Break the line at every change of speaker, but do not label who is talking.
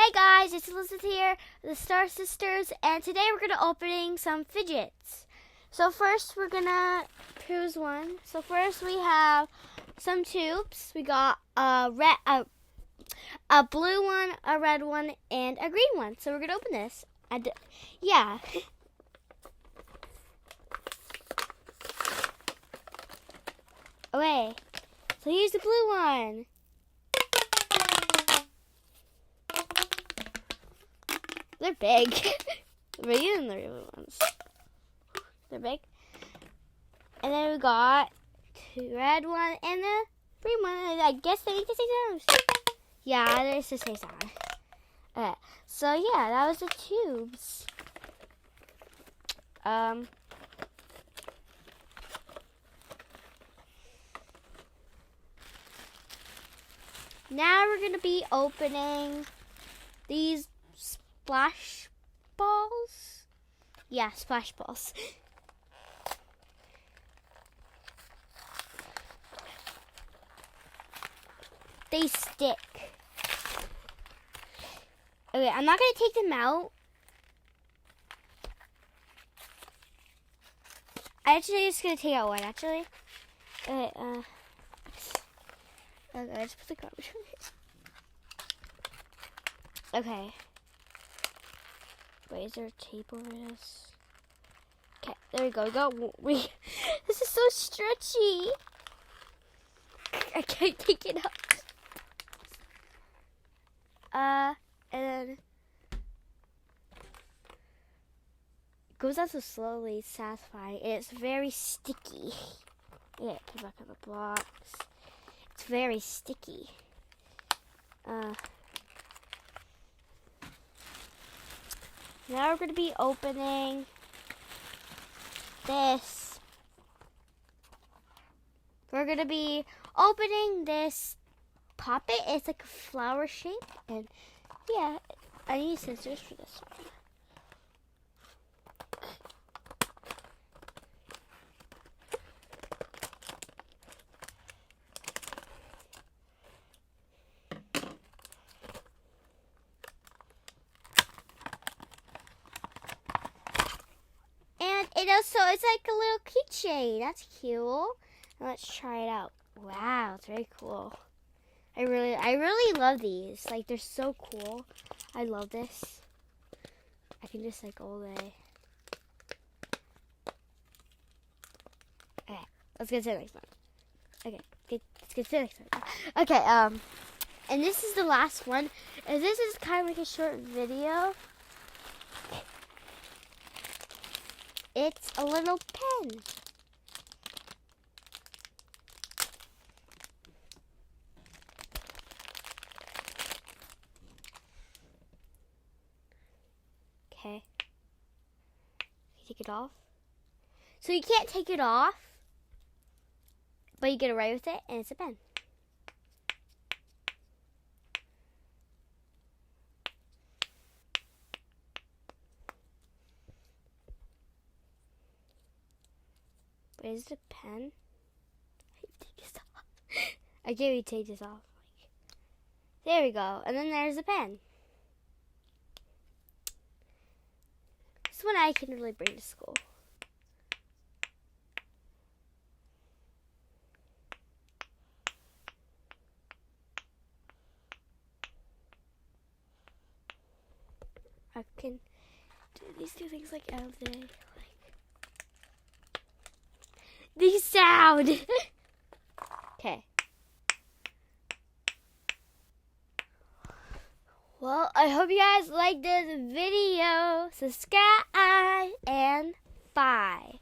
Hey guys, it's Elizabeth here, the Star Sisters, and today we're going to opening some fidgets. So first we're going to choose one. So first we have some tubes. We got a blue one, a red one, and a green one. So we're going to open this. Yeah. Okay, so here's the blue one. They're big. Bigger than the real ones. They're big. And then we got the red one and the green one. I guess they need to say sounds. Yeah, there's the same sound. Okay, so yeah, that was the tubes. Now we're gonna be opening these splash balls. Yeah, splash balls. They stick. Okay, I'm not gonna take them out. I actually just gonna take out one actually. Okay, okay, I just put the garbage away. Okay. Wait, is there tape over this? Okay, there we go. This is so stretchy. I can't take it out. And then it goes out so slowly, it's satisfying, and it's very sticky. Yeah, put back on the blocks. It's very sticky. Now we're going to be opening this. We're going to be opening this poppet. It's like a flower shape. And yeah, I need scissors for this one. So it's like a little keychain. That's cute. Let's try it out. Wow, it's very cool. I really love these. Like, they're so cool. I love this. I can just like all day. Okay, let's get to the next one. Okay, let's get to the next one. Okay, and this is the last one. And this is kind of like a short video. It's a little pen. Okay. Take it off. So you can't take it off, but you get away with it, and it's a pen. Where's the pen? Take this off. I can't even take this off. There we go. And then there's the pen. This one I can really bring to school. I can do these two things like every day. These sound. Okay. Well, I hope you guys liked this video. Subscribe and bye.